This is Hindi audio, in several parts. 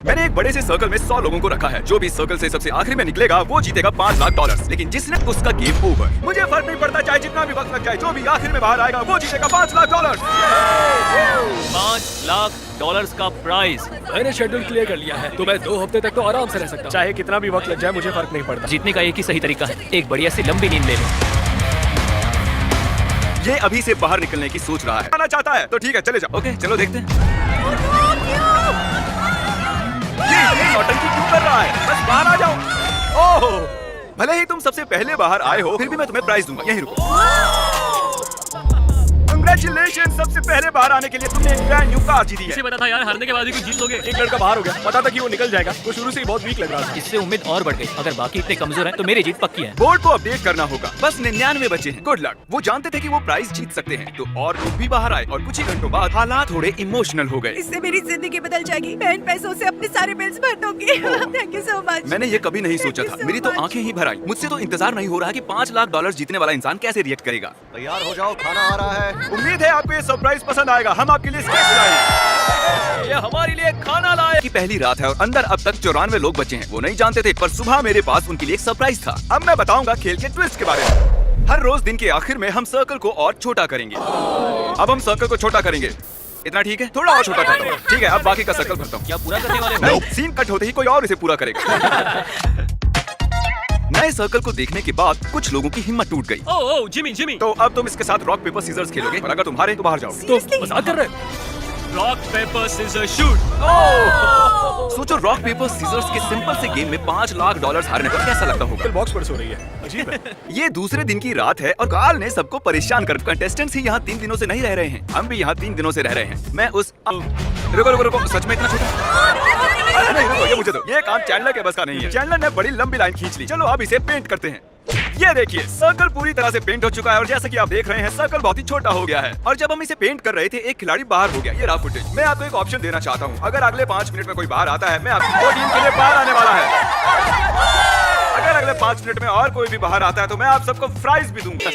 मैंने एक बड़े से सर्कल में 100 लोगों को रखा है। जो भी सर्कल से सबसे आखिरी में निकलेगा वो जीतेगा $5 लाख। लेकिन जिसने उसका गेम ओवर। मुझे फर्क नहीं पड़ता चाहे जितना भी वक्त लग जाए, जो भी आखिर में बाहर आएगा वो जीतेगा $5 लाख। $5 लाख का प्राइज। मैंने शेड्यूल क्लियर कर लिया है, तो मैं 2 हफ्ते तक तो आराम से रह सकता हूँ। चाहे कितना भी वक्त लग जाए मुझे फर्क नहीं पड़ता। जीतने का एक ही सही तरीका है, एक बढ़िया सी लंबी नींद ले लो। ये अभी से बाहर निकलने की सोच रहा है। आना चाहता है तो ठीक है, चले जाओ। ओके चलो देखते हैं। ये नौटंकी क्यों कर रहा है? बस बाहर आ जाओ। ओह, भले ही तुम सबसे पहले बाहर आए हो, फिर भी मैं तुम्हें प्राइज दूंगा। यहीं रुको। Congratulations, सबसे पहले बाहर आने के लिए तुमने एक ब्रांड न्यू कार जीती है। इसे पता था यार, हारने के बाद ही कुछ जीत लोगे। एक लड़का बाहर हो गया, पता था कि वो निकल जाएगा। वो शुरू से ही बहुत वीक लग रहा था। इससे उम्मीद और बढ़ गई। अगर बाकी इतने कमजोर हैं तो मेरी जीत पक्की है। बोर्ड को अपडेट करना होगा। बस 99 बचे हैं। Good luck. वो जानते थे कि वो प्राइज जीत सकते हैं, तो और लोग भी बाहर आए और कुछ ही घंटों बाद हालात थोड़े इमोशनल हो गए। इससे मेरी जिंदगी बदल जाएगी। मैं इन पैसों से अपने सारे बिल्स भर दूंगी। Thank you so much. मैंने ये कभी नहीं सोचा था। मेरी तो आंखें ही भर आई। मुझसे तो इंतजार नहीं हो रहा कि $5 लाख जीतने वाला इंसान कैसे रिएक्ट करेगा। तैयार हो जाओ, खाना आ रहा है। उम्मीद है आपको ये सरप्राइज पसंद आएगा। हम आपके लिए स्केच लाए। ये हमारे लिए खाना लाए। की पहली रात है और अंदर अब तक 94 लोग बचे हैं। वो नहीं जानते थे, पर सुबह मेरे पास उनके लिए एक सरप्राइज था। अब मैं बताऊंगा खेल के ट्विस्ट के बारे में। हर रोज दिन के आखिर में हम सर्कल को और छोटा करेंगे। अब हम सर्कल को छोटा करेंगे। इतना ठीक है? थोड़ा और छोटा करता हूँ। ठीक है, अब बाकी का सर्कल भरता हूँ। क्या पूरा करने वाले हो? नहीं, सीन कट होते ही कोई और इसे पूरा करेगा। नए सर्कल को देखने के बाद कुछ लोगों की हिम्मत टूट गई। ओह जिमी। तो अब तुम इसके साथ रॉक पेपर सीजर्स खेलोगे और अगर तुम हारे तो बाहर जाओगे। तो मजाक कर रहे हैं? Rock paper scissor shoot. सोचो रॉक पेपर सीजर्स के सिंपल से गेम में $5 लाख हारने पर कैसा लगता होगा। बॉक्स पर सो रही है, अजीब है। ये दूसरे दिन की रात है और काल ने सबको परेशान कर। कंटेस्टेंट्स ही यहाँ 3 दिनों से नहीं रह रहे हैं। हम भी यहाँ 3 दिनों से रह रहे हैं। मैं उस रुको, सच में इतना छोटा? अरे नहीं, रुको, ये मुझे दो। ये काम चैंडलर के बस का नहीं है। चैंडलर ने बड़ी लंबी लाइन खींच ली। चलो अब इसे पेंट करते हैं। ये देखिए, सर्कल पूरी तरह से पेंट हो चुका है और जैसा कि आप देख रहे हैं सर्कल बहुत ही छोटा हो गया है। और जब हम इसे पेंट कर रहे थे एक खिलाड़ी बाहर हो गया। ये रहा फुटेज। मैं आपको एक ऑप्शन देना चाहता हूँ। अगर अगले 5 मिनट में कोई बाहर आता है, मैं आपकी टीम के लिए बाहर आने वाला है। अगर अगले 5 मिनट में और कोई भी बाहर आता है तो मैं आप सबको प्राइज भी दूंगा।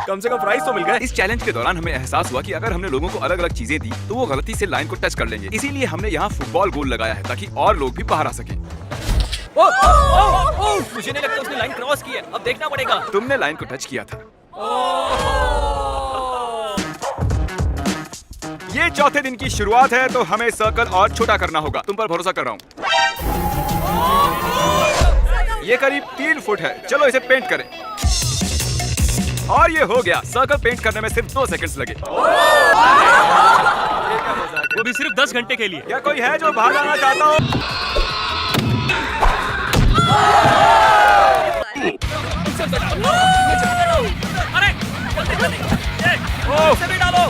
कम से कम प्राइस तो मिल गए। इस चैलेंज के दौरान हमें एहसास हुआ कि अगर हमने लोगों को अलग अलग चीजें दी तो वो गलती से लाइन को टच कर लेंगे। इसीलिए हमने यहाँ फुटबॉल गोल लगाया है ताकि और लोग भी बाहर आ सकें। मुझे नहीं लगता उसने लाइन क्रॉस की है। अब देखना पड़ेगा। तुमने लाइन को टच किया था। ये चौथे दिन की शुरुआत है तो हमें सर्कल और छोटा करना होगा। तुम पर भरोसा कर रहा हूँ। ये करीब 3 फुट है। चलो इसे पेंट करें। और ये हो गया। सर्कल पेंट करने में सिर्फ 2 सेकंड्स लगे। वो भी सिर्फ 10 घंटे के लिए। क्या कोई है जो बाहर आना चाहता हो? अरे जल्दी डालो।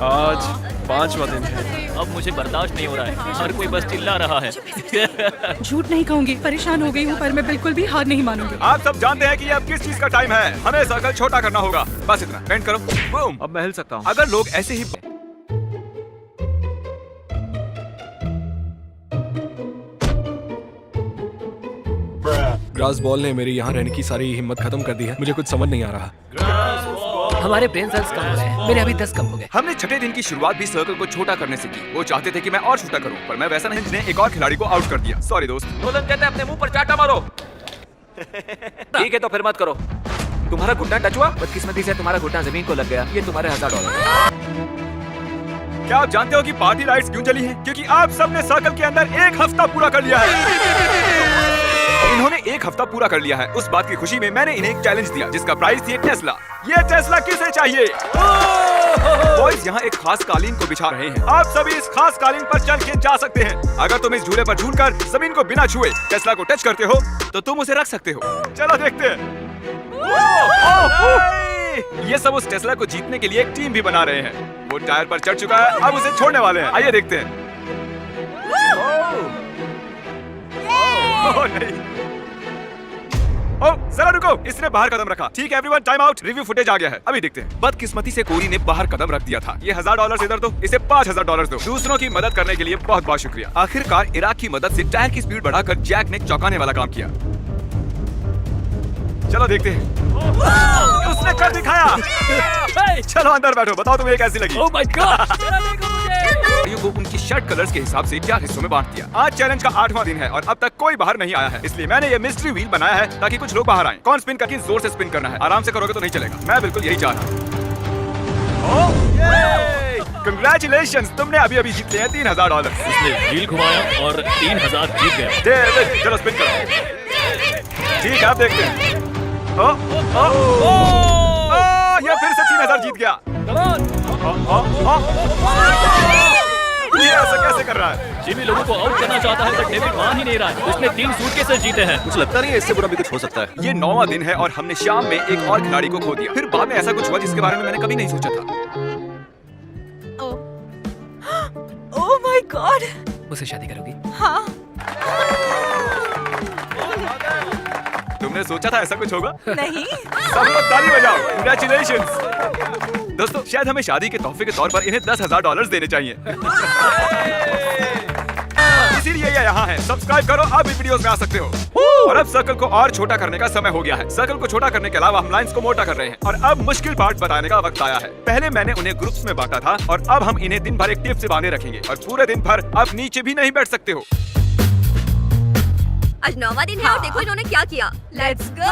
आज 5वां दिन है। अब मुझे बर्दाश्त नहीं हो रहा है। हर कोई बस चिल्ला रहा है। झूठ नहीं कहूंगी, परेशान हो गई हूँ, पर मैं बिल्कुल भी हार नहीं मानूंगी। आप सब जानते हैं कि ये अब किस चीज का टाइम है। हमें सर्कल छोटा करना होगा। बस इतना। पेंट करो। बूम। अब मैं हिल सकता हूँ। अगर लोग ऐसे ही ग्रास बॉल ने मेरी यहाँ रहने की सारी हिम्मत खत्म कर दी है। मुझे कुछ समझ नहीं आ रहा। हमारे ब्रेन सेल्स कम हो रहे हैं। मेरे अभी 10 कम हो गए। हमने छठे दिन की शुरुआत भी सर्कल को छोटा करने से की। वो चाहते थे कि मैं और छोटा करूं, पर मैं वैसा नहीं। जिन्हें एक और खिलाड़ी को आउट कर दिया। सॉरी दोस्त। नोलन कहते हैं अपने मुंह पर चाटा मारो। ठीक है तो फिर मत करो। तुम्हारा घुटना टच हुआ? बदकिस्मती से तुम्हारा घुटना जमीन को लग गया। ये तुम्हारे $1000। क्या आप जानते हो कि पार्टी लाइट्स क्यों जली हैं? क्योंकि आप सबने सर्कल के अंदर 1 हफ्ता पूरा कर लिया है। इन्होंने 1 हफ्ता पूरा कर लिया है। उस बात की खुशी में मैंने इन्हें एक चैलेंज दिया जिसका प्राइस थी एक टेस्ला। ये टेस्ला किसे चाहिए? बॉयज यहाँ एक खास कालीन को बिछा रहे हैं। आप सभी इस खास कालीन पर चल के जा सकते हैं। अगर तुम इस झूले पर झूलकर जमीन को बिना छुए टेस्ला को टच करते हो तो तुम उसे रख सकते हो। चलो देखते हैं। ये सब उस टेस्ला को जीतने के लिए एक टीम भी बना रहे हैं। वो टायर पर चढ़ चुका है, अब उसे छोड़ने वाले हैं। आइए देखते हैं। ओह नहीं। ओह जरा रुको, इसने बाहर कदम रखा। ठीक है everyone, time out. Review footage आ गया है, अभी देखते हैं। बदकिस्मती से कोरी ने बाहर कदम रख दिया था। ये $1000 इधर दो, इसे $5000 दो। दूसरों की मदद करने के लिए बहुत बहुत शुक्रिया। आखिरकार इराक की मदद से टायर की स्पीड बढ़ाकर जैक ने चौंकाने वाला काम किया। चलो देखते हैं। उसने तुमने कर दिखाया। चलो अंदर बैठो, बताओ तुम्हें कैसी लगी। Oh my God. को उनकी शर्ट कलर्स के हिसाब से 4 हिस्सों में बांट दिया। आज चैलेंज का 8वां दिन है और अब तक कोई बाहर नहीं आया है, इसलिए मैंने ये मिस्ट्री व्हील बनाया है ताकि कुछ लोग बाहर आएं। कौन स्पिन करके जोर से स्पिन करना है, आराम से करोगे तो नहीं चलेगा। मैं बिल्कुल यही चाह रहा हूँ। कंग्रेचुलेशंस, तुमने अभी अभी जीत लिया है $3000। उसने व्हील घुमाया और 3000 जीत गया। डेविड चलो स्पिन करो। ठीक है आप देखते हैं। ये फिर से 3000 जीत गया। ये ऐसा कैसे कर रहा है? जिमी लोगों को आउट करना चाहता है पर डेविड मान ही नहीं रहा है। उसने 3 सूटकेसेस जीते हैं। कुछ लगता नहीं है इससे बुरा भी कुछ हो सकता है। ये 9वां दिन है और हमने शाम में एक और खिलाड़ी को खो दिया। फिर बाद में ऐसा कुछ हुआ जिसके बारे में मैंने कभी नहीं सोचा था। Oh my God. मुझसे शादी करोगी? हाँ। तुमने सोचा था ऐसा कुछ होगा? नहीं। सब लोग ताली बजाओ। Congratulations। दोस्तों शायद हमें शादी के तोहफे के तौर पर इन्हें $10,000 देने चाहिए। इसीलिए ये यहाँ है। सब्सक्राइब करो, अब भी वीडियोस में आ सकते हो। और अब सर्कल को और छोटा करने का समय हो गया है। सर्कल को छोटा करने के अलावा हम लाइंस को मोटा कर रहे हैं और अब मुश्किल पार्ट बताने का वक्त आया है। पहले मैंने उन्हें ग्रुप्स में बांटा था और अब हम इन्हें दिन भर एक टेप से बांधे रखेंगे और पूरे दिन भर अब नीचे भी नहीं बैठ सकते हो। आज 9वां दिन है और देखो इन्होंने क्या किया। Let's go.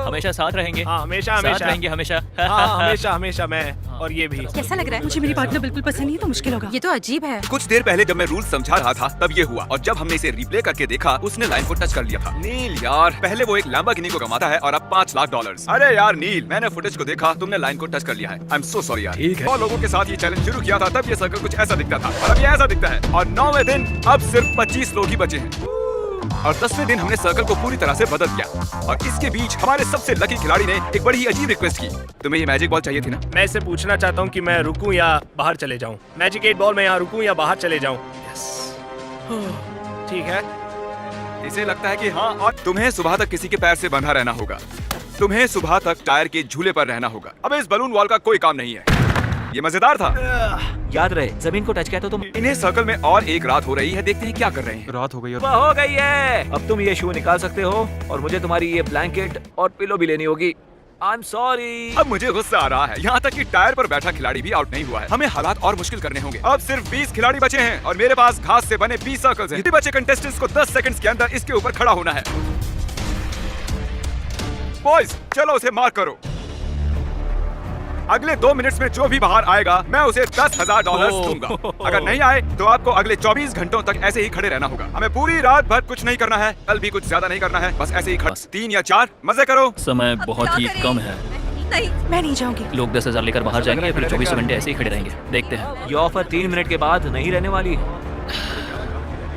हमेशा साथ रहेंगे। हाँ हमेशा साथ हमेशा रहेंगे हमेशा। हाँ हमेशा हमेशा मैं और ये भी। कैसा लग रहा है? मुझे मेरी पार्टनर बिल्कुल पसंद नहीं है तो मुश्किल होगा। ये तो अजीब है। कुछ देर पहले जब मैं रूल समझा रहा था तब ये हुआ और जब हमने इसे रिप्ले करके देखा उसने लाइन को टच कर लिया था। नील यार, पहले वो एक लैम्बोर्गिनी को कमाता है और अब $5 लाख। अरे यार नील, मैंने फुटेज को देखा, तुमने लाइन को टच कर लिया है। आई एम सो सॉरी यार। ठीक है। और लोगों के साथ ये चैलेंज शुरू किया था तब ये सर्कल कुछ ऐसा दिखता था और अब ये ऐसा दिखता है। और 9वें दिन अब सिर्फ 25 लोग ही बचे हैं और 10वें दिन हमने सर्कल को पूरी तरह से बदल दिया। और इसके बीच हमारे सबसे लकी खिलाड़ी ने एक बड़ी ही अजीब रिक्वेस्ट की। तुम्हें ये मैजिक बॉल चाहिए थी ना? मैं इससे पूछना चाहता हूँ कि मैं रुकूं या बाहर चले जाऊँ। मैजिक 8 बॉल में यहाँ रुकूं या बाहर चले जाऊँ? ठीक है। इसे लगता है कि हाँ। और तुम्हें सुबह तक किसी के पैर से बंधा रहना होगा। तुम्हें सुबह तक टायर के झूले पर रहना होगा। अब इस बलून वॉल का कोई काम नहीं है। ये मजेदार था। याद रहे, जमीन को टच किया तो तुम। इन्हें सर्कल में और एक रात हो रही है, देखते हैं क्या कर रहे हैं। रात हो गई और सुबह हो गई है। अब तुम ये शू निकाल सकते हो और मुझे तुम्हारी ये ब्लैंकेट और पिलो भी लेनी होगी। I am sorry. अब मुझे गुस्सा आ रहा है, यहाँ तक कि टायर पर बैठा खिलाड़ी भी आउट नहीं हुआ है। हमें हालात और मुश्किल करने होंगे। अब सिर्फ 20 खिलाड़ी बचे हैं और मेरे पास घास से बने 20 सर्कल्स हैं। बचे कंटेस्टेंट्स को 10 सेकंड्स के अंदर इसके ऊपर खड़ा होना है। बॉयज चलो उसे मार्क करो। अगले 2 मिनट्स में जो भी बाहर आएगा मैं उसे $10,000 दूंगा। अगर नहीं आए तो आपको अगले 24 घंटों तक ऐसे ही खड़े रहना होगा। हमें पूरी रात भर कुछ नहीं करना है, कल भी कुछ ज्यादा नहीं करना है, बस ऐसे ही खड़े। 3 या 4 मजे करो। समय अब बहुत क्या ही करें? कम है। नहीं। मैं नहीं जाऊंगी। लोग 10,000 लेकर बाहर जाएंगे या फिर 24 घंटे ऐसे ही खड़े रहेंगे। देखते हैं। ये ऑफर 3 मिनट के बाद नहीं रहने वाली।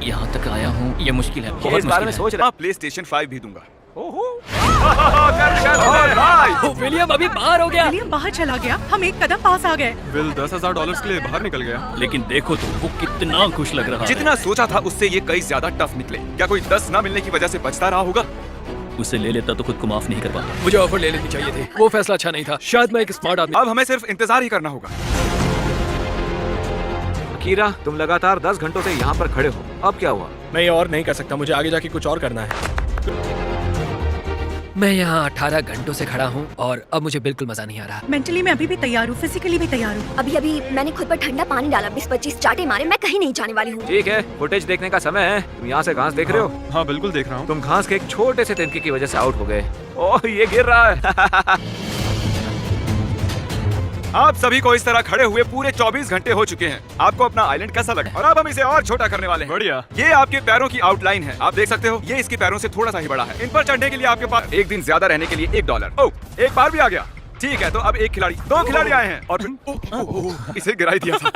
यहाँ तक आया हूँ, ये मुश्किल है, ये बहुत इस बारे में मुश्किल है। सोच रहा। PlayStation 5 भी दूंगा। विलियम अभी बाहर हो गया। विलियम बाहर चला गया, हम एक कदम पास आ गए। बिल $10,000 के लिए बाहर निकल गया। लेकिन देखो तो वो कितना खुश लग रहा है। जितना सोचा था उससे ये कई ज्यादा टफ निकले। क्या कोई 10 ना मिलने की वजह से बचता रहा होगा? उसे ले लेता तो खुद को माफ नहीं कर पाता। मुझे ऑफर ले लेनी चाहिए थी, वो फैसला अच्छा नहीं था। शायद मैं एक स्मार्ट आदमी। अब हमें सिर्फ इंतजार ही करना होगा। कीरा, तुम लगातार 10 घंटों से यहाँ पर खड़े हो, अब क्या हुआ? मैं ये और नहीं कर सकता, मुझे आगे जाके कुछ और करना है। मैं यहाँ 18 घंटों से खड़ा हूँ और अब मुझे बिल्कुल मजा नहीं आ रहा। मेंटली मैं अभी भी तैयार हूँ, फिजिकली भी तैयार हूँ। अभी अभी मैंने खुद पर ठंडा पानी डाला, 20-25 चाटे मारे, मैं कहीं नहीं जाने वाली हूँ। ठीक है, फुटेज देखने का समय है। तुम यहाँ से घास देख रहे हो? हाँ बिल्कुल देख रहा हूँ। तुम घास के एक छोटे से तिनके की वजह से आउट हो गए। ओह ये गिर रहा है। आप सभी को इस तरह खड़े हुए पूरे 24 घंटे हो चुके हैं। आपको अपना आइलैंड कैसा लगा? और अब हम इसे और छोटा करने वाले हैं। बढ़िया। ये आपके पैरों की आउटलाइन है, आप देख सकते हो। ये इसके पैरों से थोड़ा सा ही बड़ा है। इन पर चढ़ने के लिए आपके पास एक दिन ज्यादा रहने के लिए $1। ओह, एक बार भी आ गया। ठीक है, तो अब एक खिलाड़ी, 2 खिलाड़ी आए हैं और फिर इसे गिरा ही दिया था।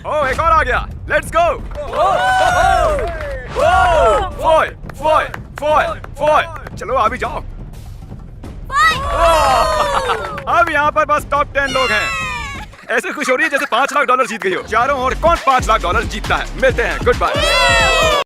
ओह, एक और आ गया। Let's go. फोय। चलो अभी जाओ। अब यहाँ पर बस टॉप 10 लोग हैं। ऐसे खुश हो रही है जैसे $5 लाख जीत गई हो। चारों ओर कौन $5 लाख जीतता है? मिलते हैं, गुड बाय।